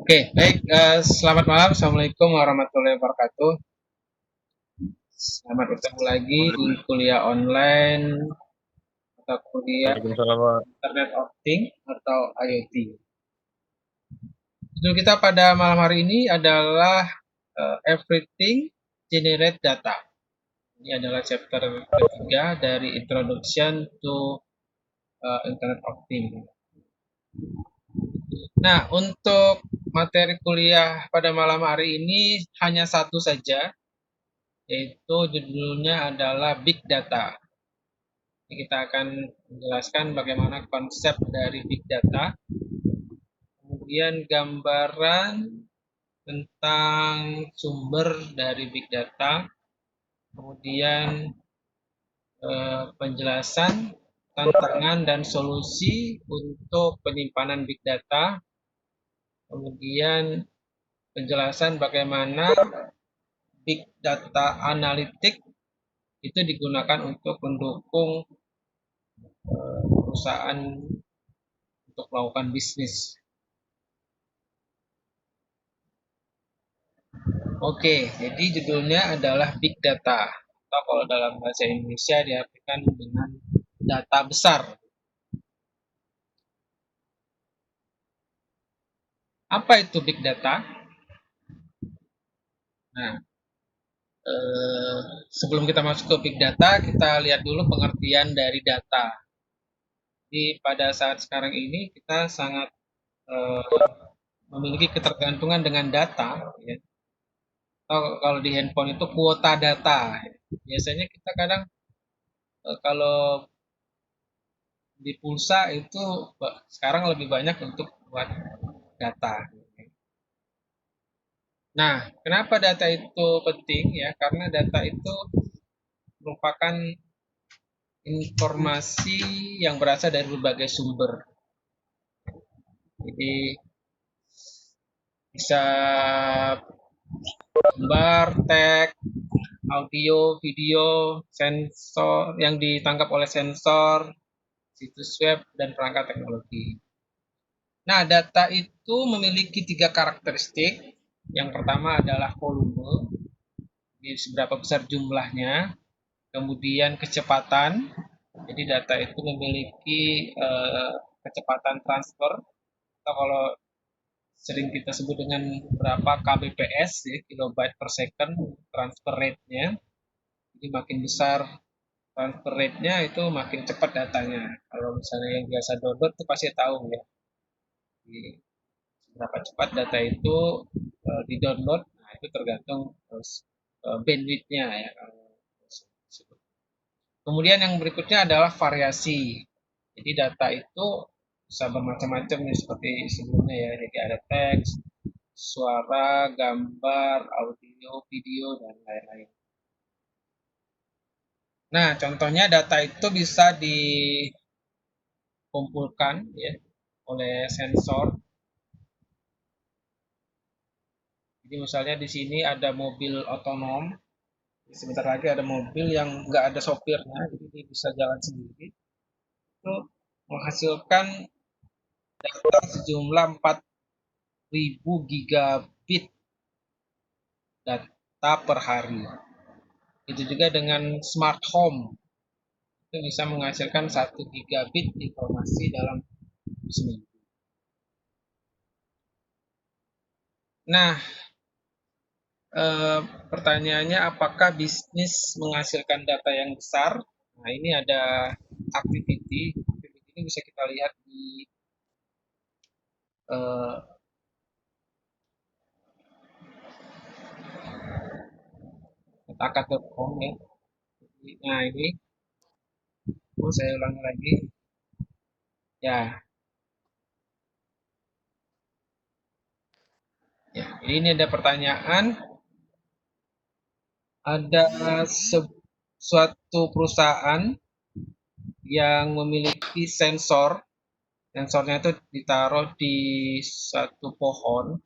Oke, baik. Selamat malam. Assalamualaikum warahmatullahi wabarakatuh. Selamat bertemu lagi di kuliah online atau kuliah Waalaikumsalam, Pak. Internet of Things atau IoT. Judul kita pada malam hari ini adalah Everything Generate Data. Ini adalah chapter ketiga dari Introduction to Internet of Things. Nah, untuk materi kuliah pada malam hari ini hanya satu saja, yaitu judulnya adalah Big Data. Kita akan menjelaskan bagaimana konsep dari Big Data, kemudian gambaran tentang sumber dari Big Data, kemudian penjelasan tantangan dan solusi untuk penyimpanan Big Data, kemudian penjelasan bagaimana Big Data Analytics itu digunakan untuk mendukung perusahaan untuk melakukan bisnis. Oke, jadi judulnya adalah Big Data, atau kalau dalam bahasa Indonesia diartikan dengan data besar. Apa itu Big Data? Nah, sebelum kita masuk ke Big Data, kita lihat dulu pengertian dari data. Jadi pada saat sekarang ini kita sangat memiliki ketergantungan dengan data, ya. Atau kalau di handphone itu kuota data. Biasanya kita kadang kalau di pulsa itu sekarang lebih banyak untuk buat data. Nah, kenapa data itu penting ya? Karena data itu merupakan informasi yang berasal dari berbagai sumber. Jadi bisa gambar, teks, audio, video, sensor yang ditangkap oleh sensor, situs web, dan perangkat teknologi. Nah, data itu memiliki tiga karakteristik. Yang pertama adalah volume, jadi seberapa besar jumlahnya, kemudian kecepatan, jadi data itu memiliki kecepatan transfer, atau kalau sering kita sebut dengan berapa kbps, ya, kilobyte per second, transfer rate-nya. Jadi makin besar transfer rate-nya itu makin cepat datanya. Kalau misalnya yang biasa download itu pasti tahu ya. Jadi, seberapa cepat data itu di-download, nah itu tergantung bandwidth-nya ya. Kemudian yang berikutnya adalah variasi. Jadi data itu bisa bermacam-macam nih seperti sebelumnya ya. Jadi ada teks, suara, gambar, audio, video, dan lain-lain. Nah, contohnya data itu bisa dikumpulkan ya oleh sensor. Jadi misalnya di sini ada mobil otonom, sebentar lagi ada mobil yang nggak ada sopirnya, jadi dia bisa jalan sendiri. Itu menghasilkan data sejumlah 4.000 gigabit data per hari. Itu juga dengan smart home, itu bisa menghasilkan 1 gigabit informasi dalam seminggu. Nah, pertanyaannya apakah bisnis menghasilkan data yang besar? Nah, ini ada activity. Activity ini bisa kita lihat di eh, takat.com ya. Nah, ini saya ulangi lagi. Ya, ya. Ini ada pertanyaan. Ada suatu perusahaan yang memiliki sensor. Sensornya itu ditaruh di satu pohon.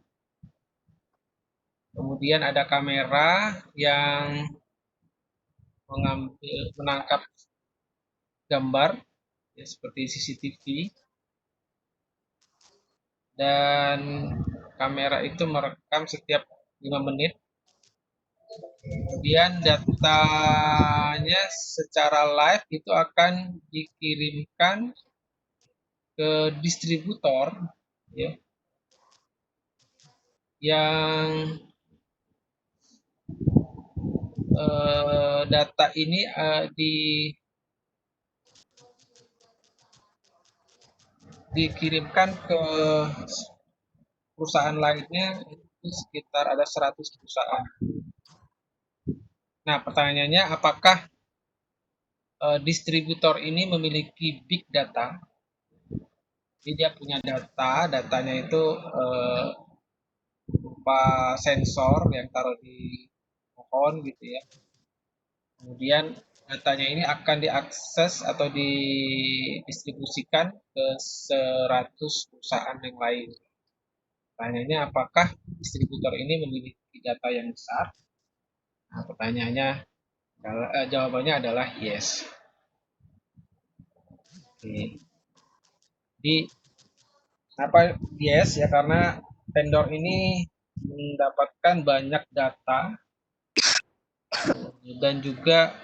Kemudian ada kamera yang menangkap gambar ya, seperti CCTV, dan kamera itu merekam setiap 5 menit. Kemudian datanya secara live itu akan dikirimkan ke distributor ya, yang data ini dikirimkan ke perusahaan lainnya, itu sekitar ada 100 perusahaan. Nah, pertanyaannya apakah distributor ini memiliki big data? Jadi dia punya datanya itu berupa sensor yang taruh di pohon gitu ya. Kemudian datanya ini akan diakses atau didistribusikan ke 100 perusahaan yang lain. Pertanyaannya apakah distributor ini memiliki data yang besar? Nah, pertanyaannya jawabannya adalah yes. Oke. Jadi kenapa yes ya, karena vendor ini mendapatkan banyak data dan juga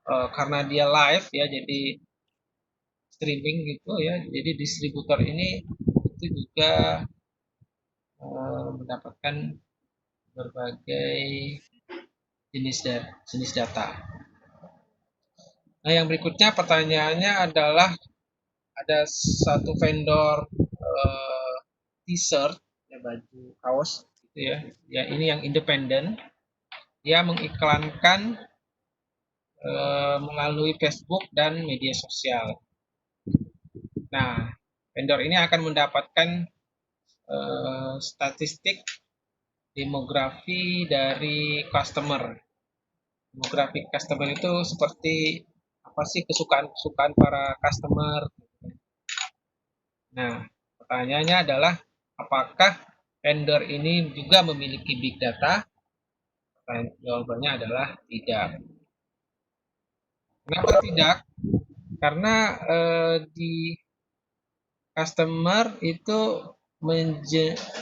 karena dia live ya, jadi streaming gitu ya, jadi distributor ini itu juga mendapatkan berbagai jenis data. Nah, yang berikutnya pertanyaannya adalah ada satu vendor t-shirt ya, baju kaos gitu ya. Ya, ini yang independen. Dia mengiklankan melalui Facebook dan media sosial. Nah, vendor ini akan mendapatkan statistik demografi dari customer. Demografi customer itu seperti apa sih kesukaan para customer. Nah, pertanyaannya adalah apakah vendor ini juga memiliki big data? Jawabannya adalah tidak. Kenapa tidak? Karena di customer itu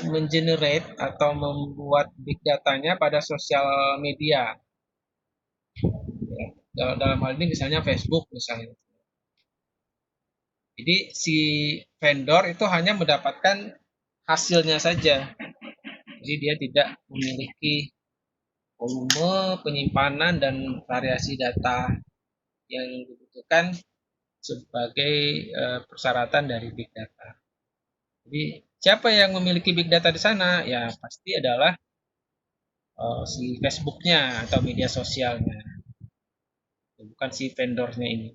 mengenerate atau membuat big datanya pada sosial media. Ya, dalam hal ini misalnya Facebook misalnya. Jadi si vendor itu hanya mendapatkan hasilnya saja. Jadi dia tidak memiliki volume penyimpanan dan variasi data yang dibutuhkan sebagai persyaratan dari big data. Jadi siapa yang memiliki big data di sana? Ya pasti adalah si Facebook-nya atau media sosialnya, bukan si vendornya ini.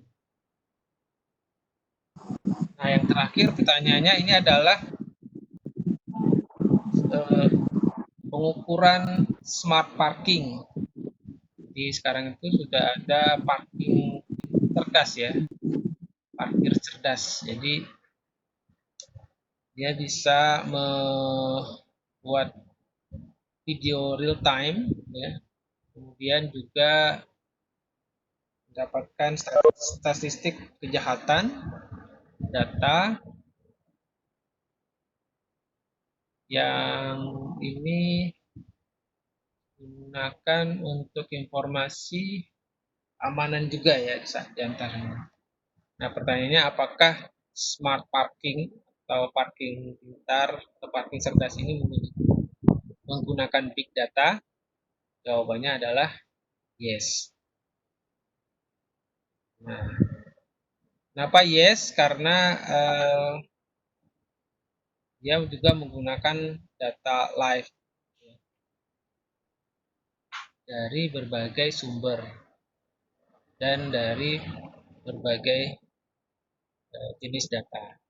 Nah, yang terakhir pertanyaannya ini adalah pengukuran smart parking. Jadi sekarang itu sudah ada parking cerdas ya, parkir cerdas. Jadi dia bisa membuat video real time ya, kemudian juga mendapatkan statistik kejahatan, data yang ini digunakan untuk informasi amanan juga ya di antaranya. Nah, pertanyaannya apakah smart parking atau parking pintar atau parking cerdas ini menggunakan big data? Jawabannya adalah yes. Nah, kenapa yes? Karena dia juga menggunakan data live dari berbagai sumber dan dari berbagai jenis data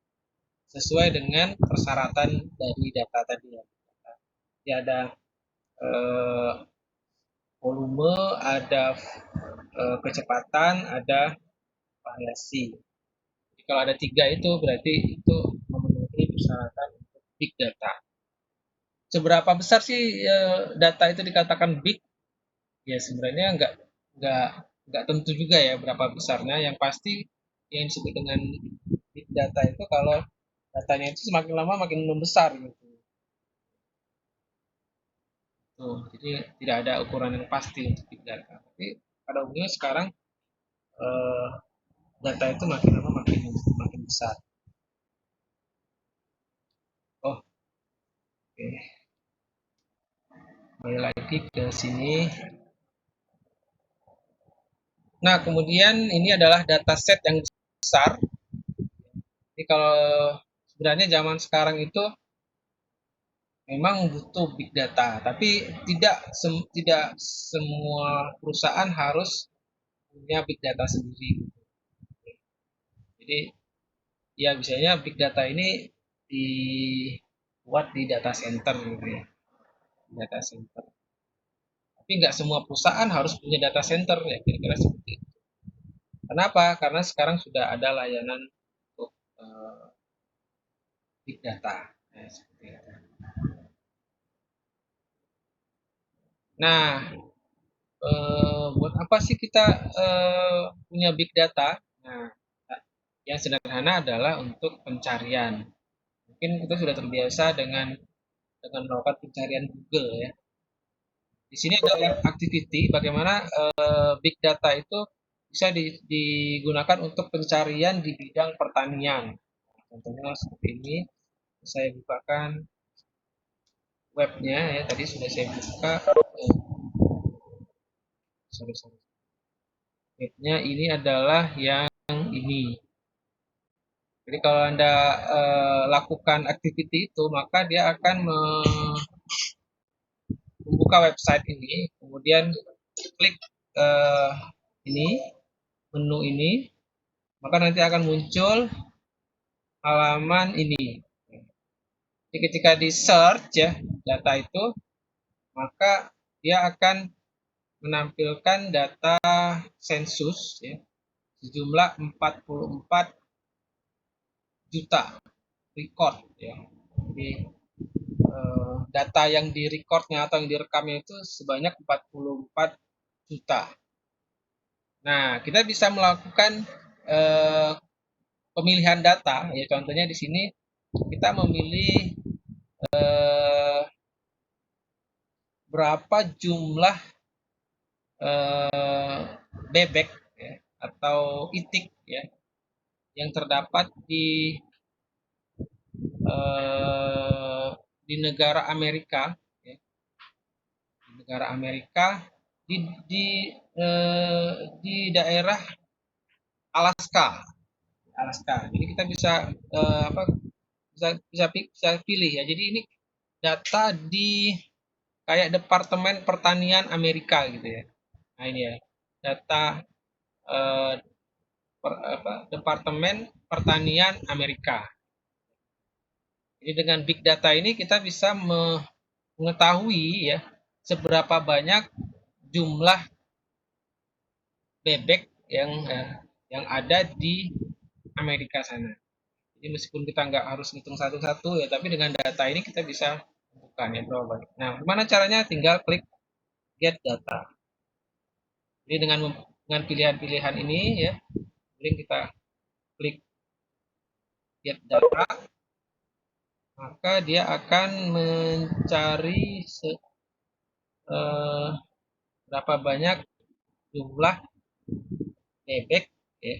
sesuai dengan persyaratan dari data tadi ya. Jadi ada volume, ada kecepatan, ada variasi. Jadi kalau ada 3 itu berarti itu memenuhi persyaratan untuk big data. Seberapa besar sih data itu dikatakan big? Ya sebenarnya nggak tentu juga ya berapa besarnya. Yang pasti yang disebut dengan big data itu kalau datanya itu semakin lama makin membesar gitu. Jadi tidak ada ukuran yang pasti untuk big data. Tapi pada umumnya sekarang eh, data itu makin lama makin besar. Oh, oke. Okay. Kembali lagi ke sini. Nah, kemudian ini adalah dataset yang besar. Jadi kalau sebenarnya zaman sekarang itu memang butuh big data, tapi tidak semua perusahaan harus punya big data sendiri. Jadi ya biasanya big data ini dibuat di data center gitu ya, data center. Tapi nggak semua perusahaan harus punya data center ya, kira-kira seperti itu. Kenapa? Karena sekarang sudah ada layanan untuk big data. Ya, seperti itu. Nah, buat apa sih kita punya big data? Nah, yang sederhana adalah untuk pencarian. Mungkin kita sudah terbiasa dengan melakukan pencarian Google ya. Di sini ada activity bagaimana big data itu bisa digunakan untuk pencarian di bidang pertanian. Contohnya seperti ini, saya bukakan webnya ya. Tadi sudah saya buka. Sorry, sorry. Webnya ini adalah yang ini. Jadi kalau Anda lakukan activity itu, maka dia akan membuka website ini, kemudian klik eh, ini, menu ini, maka nanti akan muncul halaman ini. Jadi ketika di search ya data itu, maka dia akan menampilkan data sensus ya, sejumlah 44 juta record ya. Jadi data yang direcordnya atau yang direkamnya itu sebanyak 44 juta. Nah, kita bisa melakukan eh, pemilihan data, ya contohnya di sini kita memilih eh, berapa jumlah eh, bebek ya, atau itik ya yang terdapat eh, di negara Amerika, ya, di negara Amerika di di di daerah Alaska, Alaska. Jadi kita bisa apa bisa pilih ya. Jadi ini data di kayak Departemen Pertanian Amerika gitu ya. Nah ini ya data eh, Departemen Pertanian Amerika. Jadi dengan big data ini kita bisa mengetahui ya seberapa banyak jumlah bebek yang ada di Amerika sana. Jadi meskipun kita nggak harus hitung satu-satu ya, tapi dengan data ini kita bisa bukan ya berapa banyak. Nah, gimana caranya? Tinggal klik get data. Jadi dengan pilihan-pilihan ini ya, kemudian kita klik get data, maka dia akan mencari eh, berapa banyak jumlah bebek ya,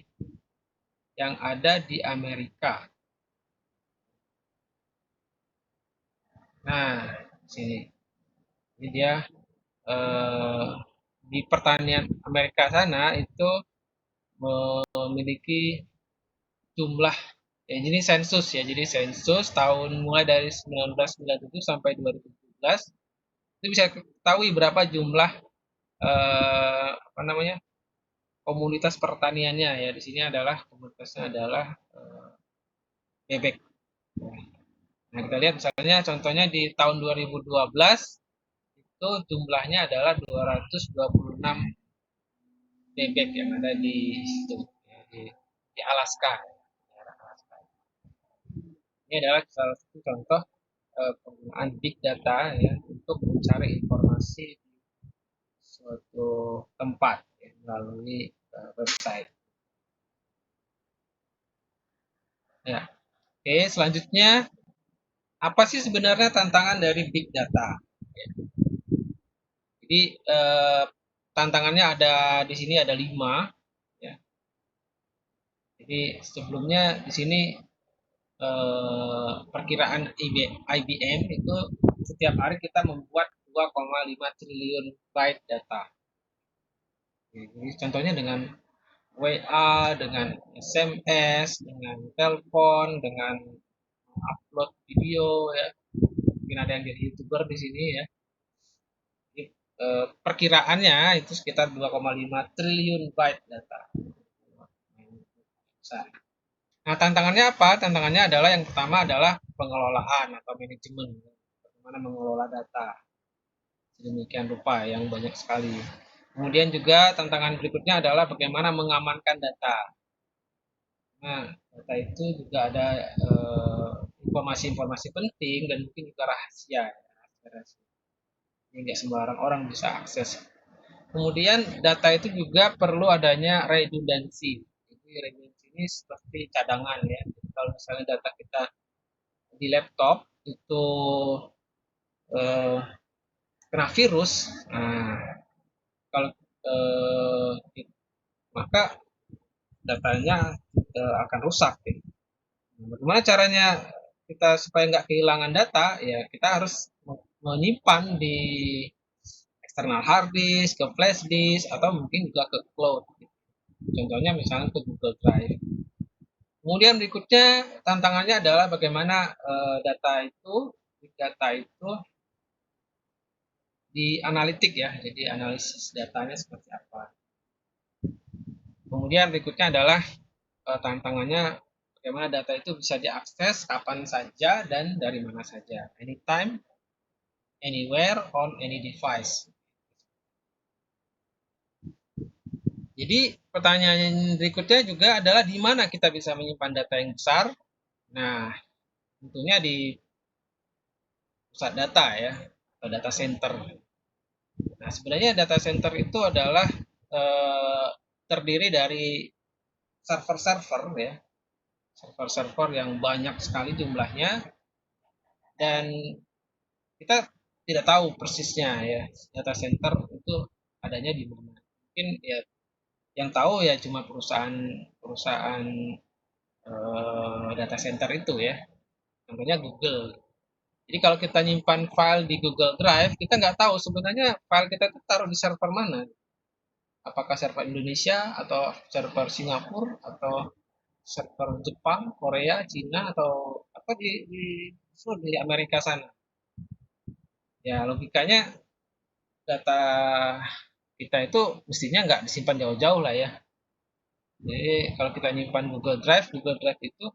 yang ada di Amerika. Nah, sini. Ini dia eh, di pertanian Amerika sana itu memiliki jumlah ya jadi sensus ya. Jadi sensus tahun mulai dari 1997 sampai 2017 itu bisa ketahui berapa jumlah apa namanya komunitas pertaniannya ya. Di sini adalah komunitasnya adalah bebek. Nah, kita lihat misalnya contohnya di tahun 2012 itu jumlahnya adalah 226 bebek yang ada di situ ya, di Alaska. Ini adalah salah satu contoh penggunaan big data ya untuk mencari informasi di suatu tempat ya, melalui website. Ya, oke. Selanjutnya apa sih sebenarnya tantangan dari big data? Ya. Jadi tantangannya ada di sini ada 5 ya. Jadi sebelumnya di sini perkiraan IBM itu setiap hari kita membuat 2,5 triliun byte data. Jadi contohnya dengan WA, dengan SMS, dengan telepon, dengan upload video ya. Mungkin ada yang jadi YouTuber di sini ya. Jadi, perkiraannya itu sekitar 2,5 triliun byte data. Nah, tantangannya apa? Tantangannya adalah yang pertama adalah pengelolaan atau manajemen. Bagaimana mengelola data sedemikian rupa yang banyak sekali. Kemudian juga tantangan berikutnya adalah bagaimana mengamankan data. Nah, data itu juga ada informasi-informasi penting dan mungkin juga rahasia. Jadi nggak sembarang orang bisa akses. Kemudian data itu juga perlu adanya redundancy. Jadi redundancy ini seperti cadangan ya. Jadi kalau misalnya data kita di laptop itu eh, kena virus, nah kalau eh, maka datanya akan rusak. Ya. Bagaimana caranya kita supaya nggak kehilangan data? Ya kita harus menyimpan di eksternal hard disk, ke flash disk, atau mungkin juga ke cloud. Contohnya misalnya ke Google Drive. Kemudian berikutnya tantangannya adalah bagaimana data itu di analitik ya, jadi analisis datanya seperti apa. Kemudian berikutnya adalah tantangannya bagaimana data itu bisa diakses kapan saja dan dari mana saja, anytime, anywhere, on any device. Jadi pertanyaan berikutnya juga adalah di mana kita bisa menyimpan data yang besar. Nah, tentunya di pusat data ya, atau data center. Nah, sebenarnya data center itu adalah terdiri dari server-server ya, server-server yang banyak sekali jumlahnya dan kita tidak tahu persisnya ya data center itu adanya di mana. Mungkin ya yang tahu ya cuma perusahaan data center itu ya. Contohnya Google. Jadi kalau kita nyimpan file di Google Drive, kita nggak tahu sebenarnya file kita itu taruh di server mana. Apakah server Indonesia atau server Singapura atau server Jepang, Korea, Cina atau apa di Amerika sana. Ya logikanya data kita itu mestinya nggak disimpan jauh-jauh lah ya. Jadi kalau kita nyimpan Google Drive itu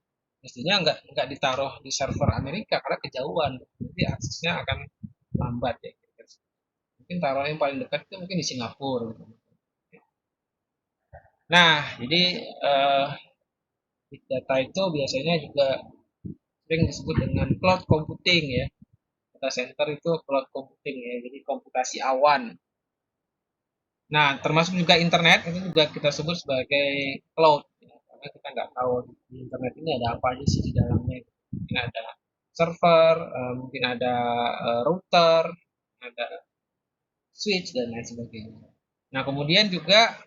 mestinya nggak ditaruh di server Amerika karena kejauhan. Jadi aksesnya akan lambat ya. Mungkin taruh yang paling dekat itu mungkin di Singapura. Gitu. Nah, jadi big data itu biasanya juga sering disebut dengan cloud computing ya. Data center itu cloud computing ya, jadi komputasi awan. Nah, termasuk juga internet itu juga kita sebut sebagai cloud ya, karena kita nggak tahu di internet ini ada apa aja sih di dalamnya. Mungkin ada server, mungkin ada router, ada switch dan lain sebagainya. Nah, kemudian juga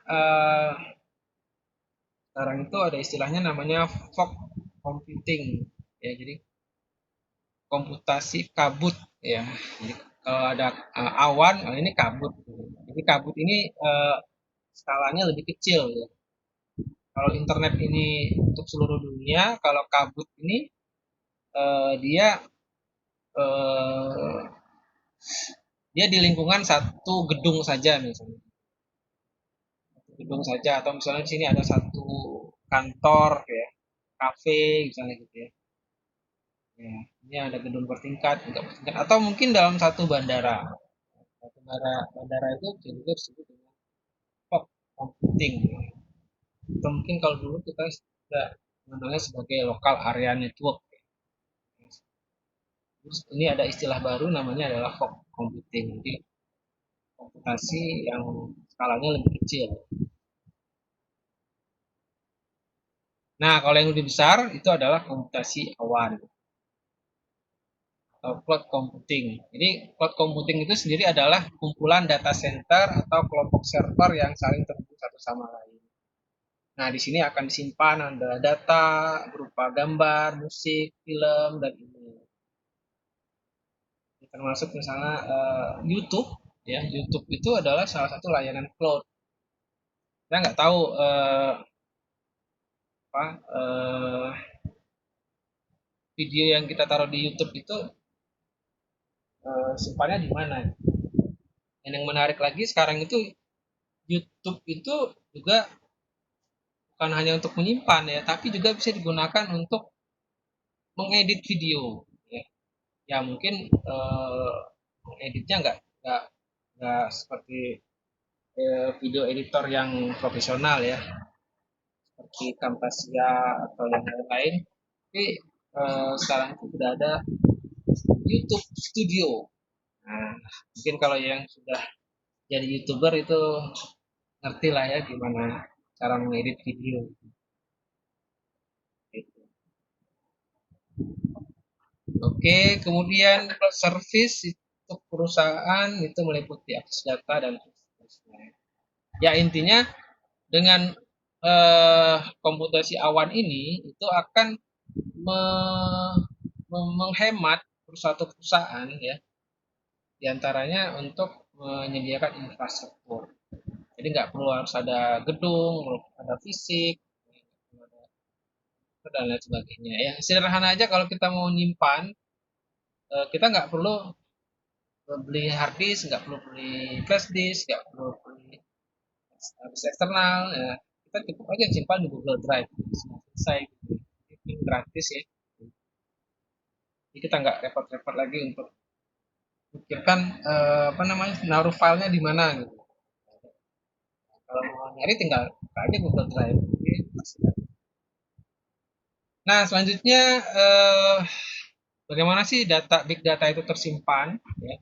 sekarang itu ada istilahnya namanya fog computing ya, jadi komputasi kabut ya. Jadi kalau ada awan, ini kabut. Jadi kabut ini skalanya lebih kecil ya. Kalau internet ini untuk seluruh dunia, kalau kabut ini dia eh, dia di lingkungan satu gedung saja misalnya. Gedung saja atau misalnya di sini ada satu kantor ya, kafe misalnya gitu ya. Ya, ini ada gedung bertingkat, enggak bertingkat atau mungkin dalam satu bandara. Satu bandara itu juga disebut dengan fog computing. Atau mungkin kalau dulu kita sudah mengenalnya sebagai local area network. Terus ini ada istilah baru namanya adalah fog computing. Jadi komputasi yang skalanya lebih kecil. Nah, kalau yang lebih besar itu adalah komputasi awan. cloud computing. Jadi cloud computing itu sendiri adalah kumpulan data center atau kelompok server yang saling terhubung satu sama lain. Nah, di sini akan disimpan ada data berupa gambar, musik, film, dan ini. Termasuk misalnya YouTube, ya. YouTube itu adalah salah satu layanan cloud. Saya nggak tahu apa video yang kita taruh di YouTube itu simpannya di mana. Dan yang menarik lagi sekarang itu YouTube itu juga bukan hanya untuk menyimpan ya, tapi juga bisa digunakan untuk mengedit video. Ya, ya mungkin mengeditnya nggak seperti video editor yang profesional ya, seperti Camtasia atau yang lain-lain. Tapi sekarang itu sudah ada YouTube Studio. Nah, mungkin kalau yang sudah jadi YouTuber itu ngerti lah ya gimana cara mengedit video. Oke, kemudian service untuk perusahaan itu meliputi akses data dan seterusnya. Ya intinya dengan komputasi awan ini itu akan menghemat suatu perusahaan ya, diantaranya untuk menyediakan infrastruktur. Jadi nggak perlu harus ada gedung, ada fisik, dan lain sebagainya. Yang sederhana aja kalau kita mau nyimpan, kita nggak perlu beli hard disk, nggak perlu beli flash disk, nggak perlu beli disk eksternal. Ya. Kita cukup aja simpan di Google Drive, selesai. Ini gratis ya. Jadi kita nggak repot-repot lagi untuk pikirkan apa namanya naruh filenya di mana gitu. Kalau mau nyari tinggal buka aja Google Drive. Jadi, nah selanjutnya bagaimana sih data big data itu tersimpan? Ya.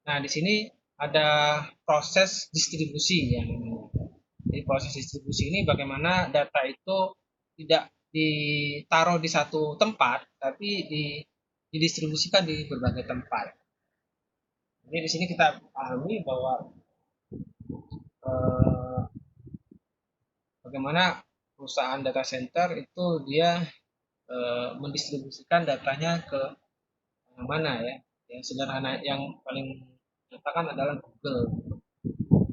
Nah di sini ada proses distribusi yang jadi proses distribusi ini bagaimana data itu tidak ditaruh di satu tempat, tapi didistribusikan di berbagai tempat. Jadi di sini kita pahami bahwa eh, bagaimana perusahaan data center itu dia mendistribusikan datanya ke mana ya. Yang sederhana yang paling nyatakan adalah Google.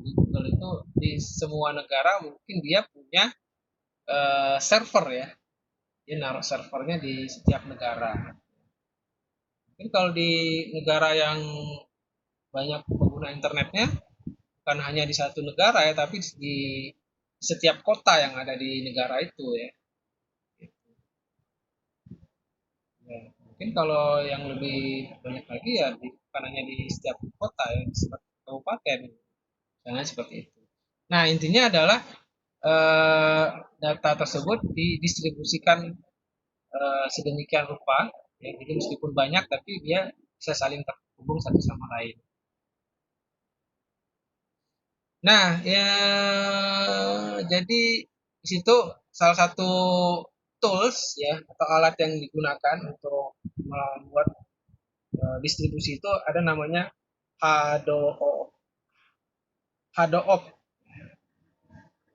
Di Google itu di semua negara mungkin dia punya server ya. Dia naruh servernya di setiap negara. Mungkin kalau di negara yang banyak pengguna internetnya bukan hanya di satu negara ya, tapi di setiap kota yang ada di negara itu ya. Ya, mungkin kalau yang lebih banyak lagi ya bukan hanya di setiap kota ya, seperti kabupaten, misalnya seperti itu. Nah intinya adalah eh, data tersebut didistribusikan sedemikian rupa, ya, jadi meskipun banyak tapi dia bisa saling terhubung satu sama lain. Nah, ya jadi di situ salah satu tools ya atau alat yang digunakan untuk membuat distribusi itu ada namanya Hado Hadoop.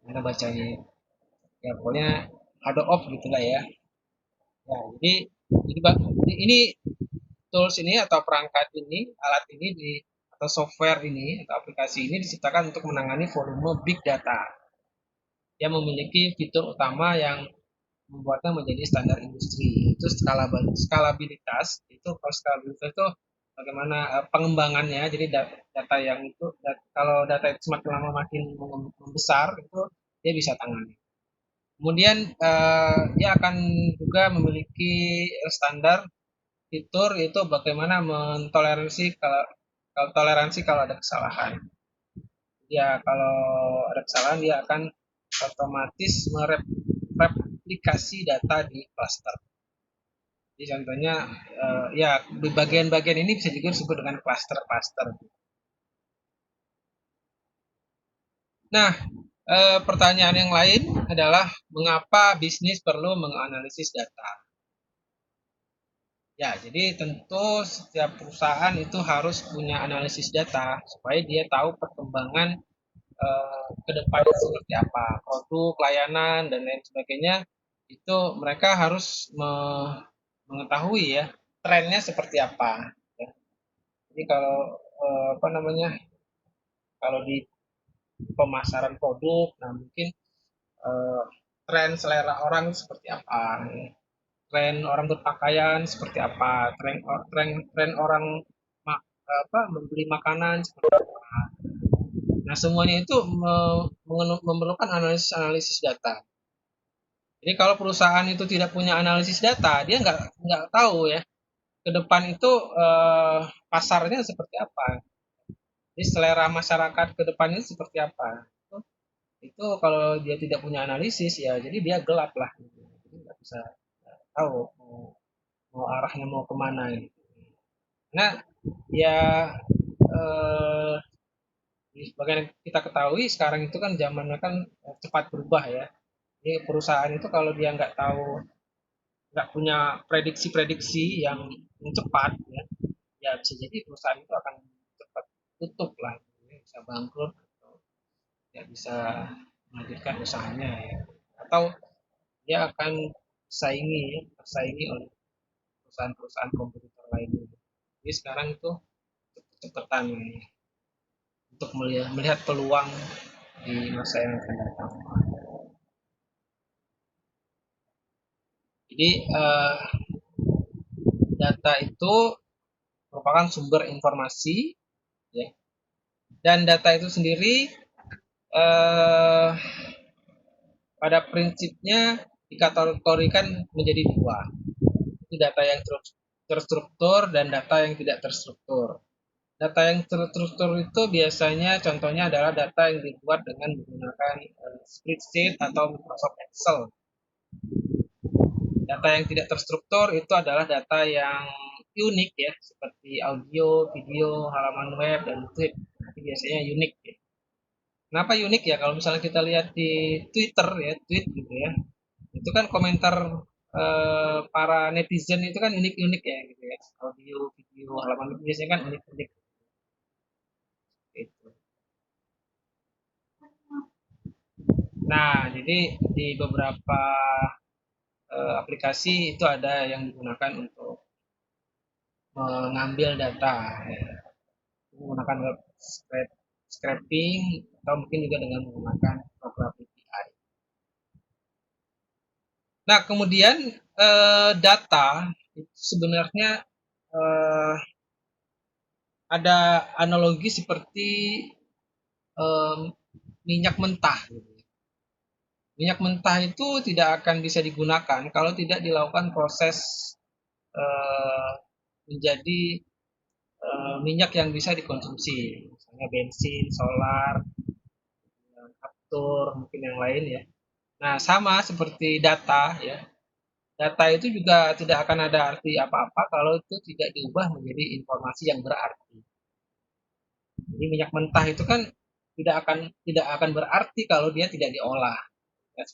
Mana bacanya? Ya pokoknya Hadoop gitulah ya. Ya, jadi ini tools ini atau perangkat ini, alat ini atau software ini atau aplikasi ini diciptakan untuk menangani volume big data. Dia memiliki fitur utama yang membuatnya menjadi standar industri. Itu skalabilitas. Itu kalau skalabilitas itu bagaimana pengembangannya. Jadi data yang itu kalau data itu semakin lama makin membesar itu dia bisa tangani. Kemudian dia akan juga memiliki standar fitur itu bagaimana mentoleransi kalau toleransi kalau ada kesalahan. Ya kalau ada kesalahan dia akan otomatis mereplikasi data di cluster. Jadi contohnya ya di bagian-bagian ini bisa juga disebut dengan cluster-cluster. Nah, pertanyaan yang lain adalah mengapa bisnis perlu menganalisis data? Ya, jadi tentu setiap perusahaan itu harus punya analisis data supaya dia tahu perkembangan ke depannya seperti apa, produk, layanan, dan lain sebagainya. Itu mereka harus mengetahui ya trennya seperti apa. Ya. Jadi kalau apa namanya, kalau di pemasaran produk, nah mungkin eh, tren selera orang seperti apa, ya. Tren orang berpakaian seperti apa, tren orang membeli makanan seperti apa. Nah, semuanya itu memerlukan analisis data. Jadi kalau perusahaan itu tidak punya analisis data, dia nggak tahu ya ke depan itu pasarnya seperti apa. Jadi selera masyarakat ke depannya seperti apa. Itu kalau dia tidak punya analisis ya, jadi dia gelap lah. Jadi nggak bisa tahu mau arahnya mau kemana. Gitu. Nah, ya eh, sebagai yang kita ketahui sekarang itu kan zamannya kan cepat berubah ya. Jadi perusahaan itu kalau dia nggak tahu, nggak punya prediksi-prediksi yang cepat, ya bisa jadi perusahaan itu akan cepat tutup lah, ya, bisa bangkrut atau tidak bisa melanjutkan usahanya ya. Atau dia akan tersaingi oleh perusahaan-perusahaan kompetitor lainnya. Jadi sekarang itu cepet-cepetan ya, untuk melihat peluang di masa yang akan datang. Jadi data itu merupakan sumber informasi ya, dan data itu sendiri eh, pada prinsipnya dikategorikan menjadi dua. Itu data yang terstruktur dan data yang tidak terstruktur. Data yang terstruktur itu biasanya contohnya adalah data yang dibuat dengan menggunakan spreadsheet atau Microsoft Excel. Data yang tidak terstruktur itu adalah data yang unik ya, seperti audio, video, halaman web, dan tweet. Itu biasanya unik ya. Kenapa unik ya? Kalau misalnya kita lihat di Twitter ya, tweet gitu ya, itu kan komentar para netizen itu kan unik-unik ya gitu ya. Audio, video, halaman web biasanya kan unik-unik gitu. Nah, jadi di beberapa aplikasi itu ada yang digunakan untuk mengambil data, ya. Menggunakan web scraping atau mungkin juga dengan menggunakan program API. Nah, kemudian data itu sebenarnya eh, ada analogi seperti eh, minyak mentah. Minyak mentah itu tidak akan bisa digunakan kalau tidak dilakukan proses eh, menjadi minyak yang bisa dikonsumsi, misalnya bensin, solar, aftur, mungkin yang lain ya. Nah, sama seperti data ya. Data itu juga tidak akan ada arti apa-apa kalau itu tidak diubah menjadi informasi yang berarti. Jadi minyak mentah itu kan tidak akan berarti kalau dia tidak diolah. Ya,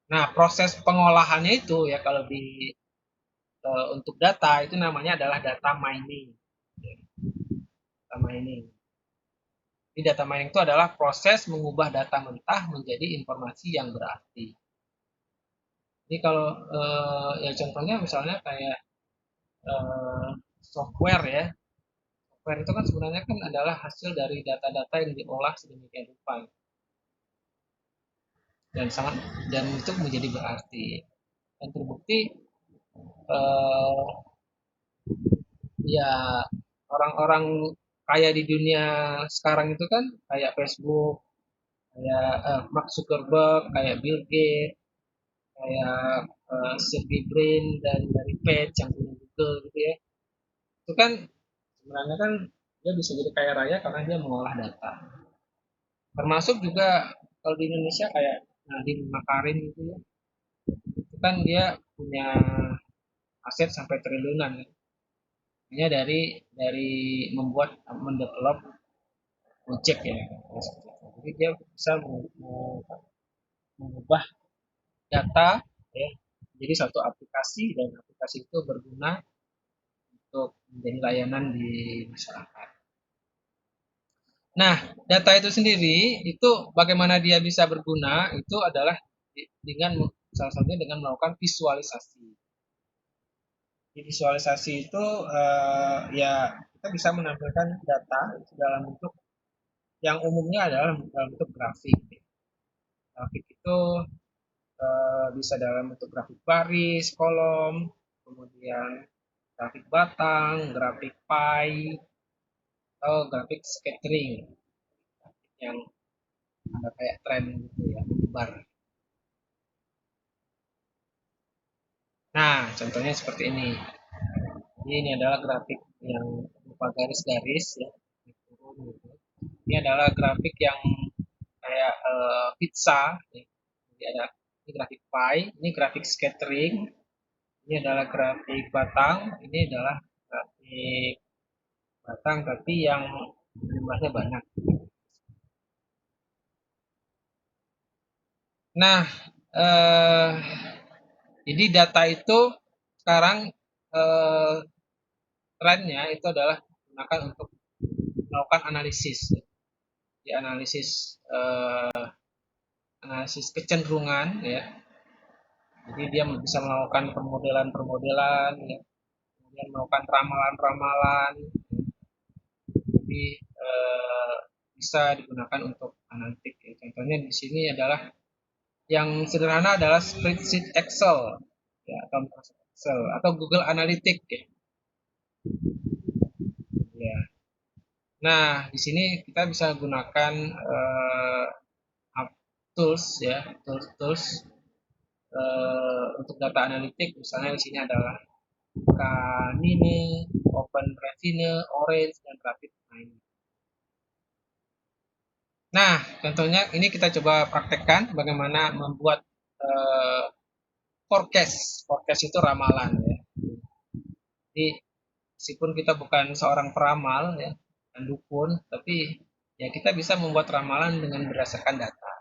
nah, proses pengolahannya itu ya kalau untuk data itu namanya adalah data mining. Data mining. Jadi data mining itu adalah proses mengubah data mentah menjadi informasi yang berarti. Jadi kalau ya contohnya misalnya kayak eh, software ya, software itu kan sebenarnya kan adalah hasil dari data-data yang diolah sedemikian rupa dan sangat dan itu menjadi berarti dan terbukti eh, ya orang-orang kaya di dunia sekarang itu kan kayak Facebook, kayak Mark Zuckerberg, kayak Bill Gates, kayak Sergey Brin dan dari Page yang punya Google gitu ya. Itu kan sebenarnya kan dia bisa jadi kaya raya karena dia mengolah data. Termasuk juga kalau di Indonesia kayak Nadiem Makarim gitu ya. Itu kan dia punya aset sampai triliunan ya. Hanya dari membuat mendevelop Gojek ya. Jadi dia bisa mengubah data ya jadi satu aplikasi dan aplikasi itu berguna menjadi layanan di masyarakat. Nah, data itu sendiri itu bagaimana dia bisa berguna itu adalah dengan salah satunya dengan melakukan visualisasi. Di visualisasi itu ya kita bisa menampilkan data dalam bentuk yang umumnya adalah dalam bentuk grafik. Grafik itu bisa dalam bentuk grafik baris, kolom, kemudian grafik batang, grafik pie, atau grafik scattering yang ada kayak tren gitu ya, menyebar. Nah, contohnya seperti ini. Jadi ini adalah grafik yang berupa garis-garis ya, turun gitu. Ini adalah grafik yang kayak pizza. Ya. Jadi ada ini grafik pie, ini grafik scattering, ini adalah grafik batang, ini adalah grafik batang tapi yang jumlahnya banyak. Nah, eh, jadi data itu sekarang eh, trennya itu adalah digunakan untuk melakukan analisis. Di analisis kecenderungan ya. Jadi dia bisa melakukan permodelan-permodelan, ya. Kemudian melakukan ramalan-ramalan. Jadi bisa digunakan untuk analitik. Ya. Contohnya di sini adalah yang sederhana adalah spreadsheet Excel ya, atau Microsoft Excel atau Google Analytics ya. Ya. Nah, di sini kita bisa gunakan tools ya, tools untuk data analitik. Misalnya di sini adalah Kanine, Open Retina, Orange, dan Rapid Mining. Nah, contohnya ini kita coba praktekkan bagaimana membuat forecast. Forecast itu ramalan ya. Jadi meskipun kita bukan seorang peramal ya, dan dukun, tapi ya kita bisa membuat ramalan dengan berdasarkan data.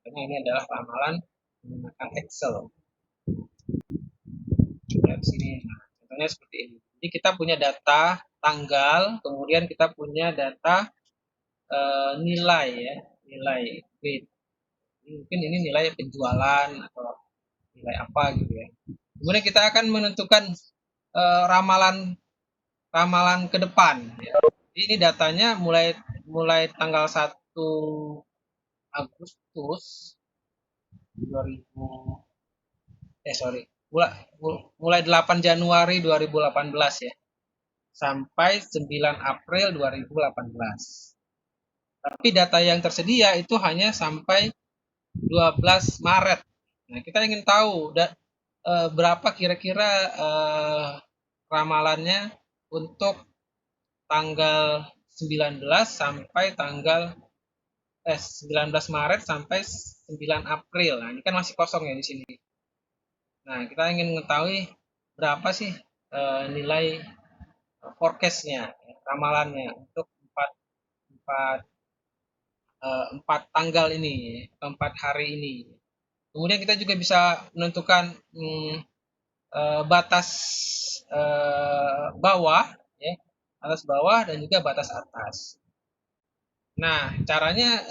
Karena ini adalah ramalan menggunakan Excel. Ya, di sini. Nah, contohnya seperti ini. Jadi kita punya data tanggal, kemudian kita punya data nilai ya, nilai weight. Mungkin ini nilai penjualan atau nilai apa gitu ya. Kemudian kita akan menentukan ramalan ramalan ke depan. Ya. Jadi ini datanya mulai mulai tanggal 1 Agustus 2000 sorry mulai mulai 8 Januari 2018 ya sampai 9 April 2018. Tapi data yang tersedia itu hanya sampai 12 Maret. Nah, kita ingin tahu berapa kira-kira ramalannya untuk tanggal 19 sampai tanggal 19 Maret sampai 9 April. Nah, ini kan masih kosong ya di sini. Nah, kita ingin mengetahui berapa sih nilai forecast-nya, ramalannya untuk empat, 4 tanggal ini, 4 hari ini. Kemudian kita juga bisa menentukan batas bawah, ya, batas bawah dan juga batas atas. Nah, caranya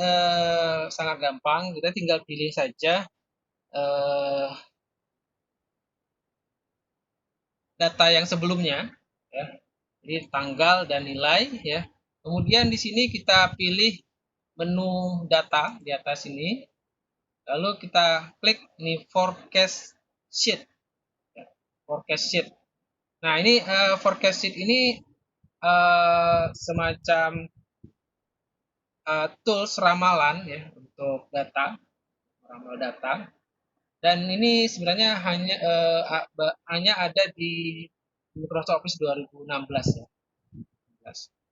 sangat gampang. Kita tinggal pilih saja data yang sebelumnya, ya. Jadi tanggal dan nilai, ya. Kemudian di sini kita pilih menu data di atas ini. Lalu kita klik ini forecast sheet. Ya, forecast sheet. Nah, ini forecast sheet ini semacam tools ramalan ya untuk data, ramal data. Dan ini sebenarnya hanya ada di Microsoft Office 2016 ya.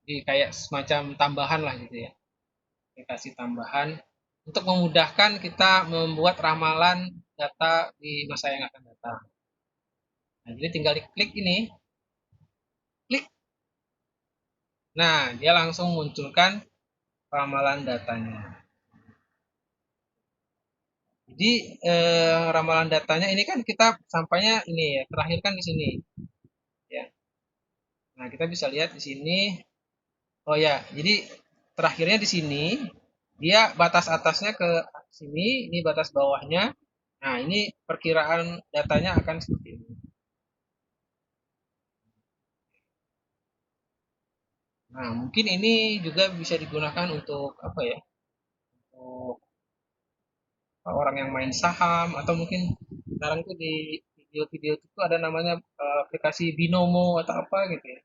Jadi kayak semacam tambahan lah gitu ya. Aplikasi tambahan untuk memudahkan kita membuat ramalan data di masa yang akan datang. Nah, jadi tinggal diklik ini, klik. Nah, dia langsung munculkan ramalan datanya. Jadi ramalan datanya ini kan kita sampainya ini ya, terakhir kan di sini. Ya. Nah, Nah, kita bisa lihat di sini. Oh ya, jadi terakhirnya di sini dia batas atasnya ke sini, ini batas bawahnya. Nah, ini perkiraan datanya akan seperti ini. Nah, mungkin ini juga bisa digunakan untuk apa ya? Untuk orang yang main saham atau mungkin sekarang tuh di video-video itu ada namanya aplikasi Binomo atau apa gitu ya.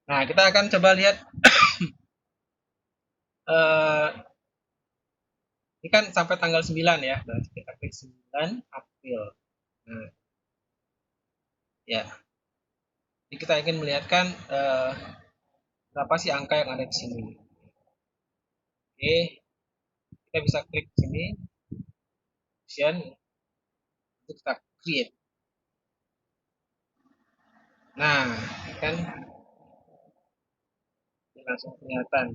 Nah, kita akan coba lihat eh, ini kan sampai tanggal 9 ya, berarti kita klik 9 April. Nah, ya. Jadi kita ingin melihatkan berapa sih angka yang ada di sini. Oke, kita bisa klik sini, option, itu kita create. Nah, kan ini langsung kelihatan.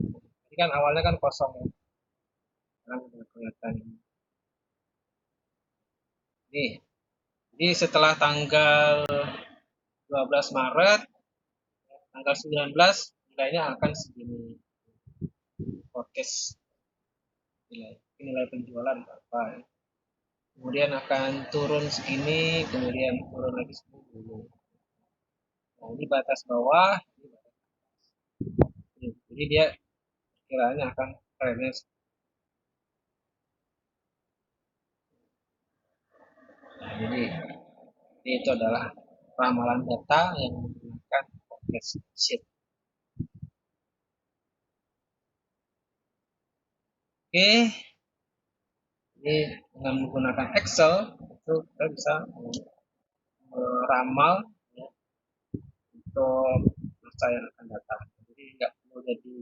Ini kan awalnya kan kosong ya, sekarang udah kelihatan. Nih, jadi setelah tanggal 12 Maret, tanggal 19 nilainya akan segini. Forecast nilai penjualan berapa ya. Kemudian akan turun segini, kemudian turun lagi segini. Nah, ini batas bawah, ini batas atas. Jadi dia kiranya akan trennya. Nah, jadi itu adalah ramalan data yang menggunakan forecast sheet. Oke, ini dengan menggunakan Excel itu kita bisa meramal ya, untuk masa yang akan datang. Jadi nggak perlu jadi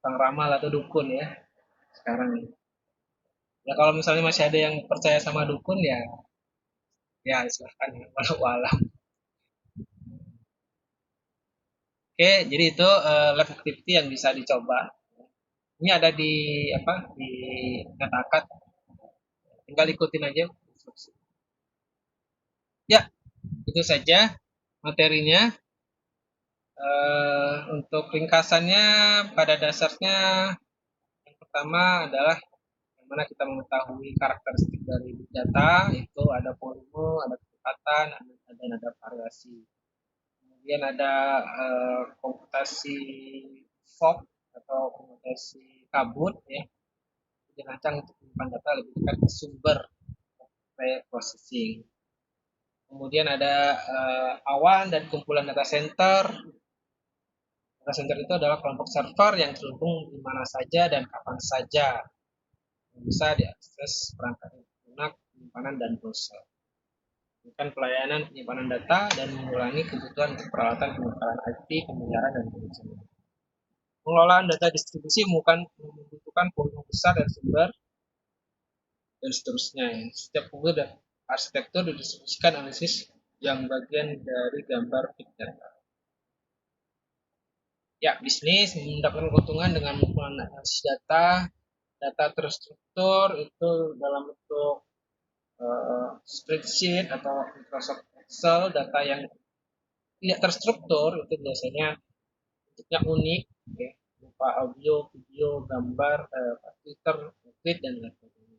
tukang ramal atau dukun ya sekarang. Ya kalau misalnya masih ada yang percaya sama dukun ya, ya silahkan ya, walau alam. Oke, jadi itu lab activity yang bisa dicoba. Ini ada di apa di NetAkad, tinggal ikutin aja instruksi. Ya, itu saja materinya. Untuk ringkasannya pada dasarnya yang pertama adalah bagaimana kita mengetahui karakteristik dari big data, itu ada volume, ada kecepatan, dan ada variasi. Kemudian ada komputasi fog atau komputasi kabut ya, dirancang untuk menyimpan data lebih dekat ke sumber pre-processing. Kemudian ada awan dan kumpulan data center. Data center itu adalah kelompok server yang terhubung di mana saja dan kapan saja, yang bisa diakses perangkat lunak, penyimpanan, dan browser. Bukan pelayanan penyimpanan data dan mengurangi kebutuhan untuk peralatan penukaran IP, pemeliharaan, dan manajemen. Pengelolaan data distribusi membutuhkan volume besar dan sumber dan seterusnya. Setiap buku dan arsitektur didistribusikan analisis yang bagian dari gambar big data. Ya, bisnis mendapatkan keuntungan dengan menggunakan analisis data terstruktur itu dalam bentuk spreadsheet atau Microsoft Excel, data yang tidak terstruktur itu biasanya bentuknya unik, okay, berupa audio, video, gambar, Twitter, tweet, dan lain sebagainya.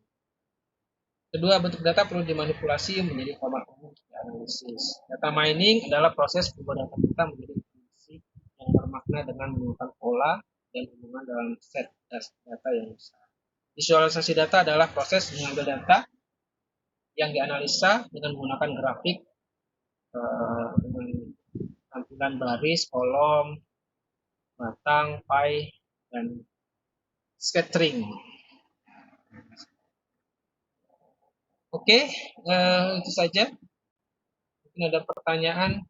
Kedua, bentuk data perlu dimanipulasi menjadi format umum untuk dianalisis. Data mining adalah proses pembuatan data menjadi informasi yang bermakna dengan menemukan pola dan hubungan dalam set data yang besar. Visualisasi data adalah proses mengambil data yang dianalisa dengan menggunakan grafik dengan tampilan baris, kolom, batang, pie, dan scattering. Oke, itu saja. Mungkin ada pertanyaan.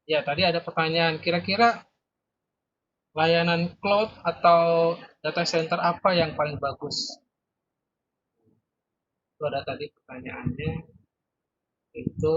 Ya, tadi ada pertanyaan. Kira-kira layanan cloud atau data center apa yang paling bagus? Itu ada tadi pertanyaannya. Itu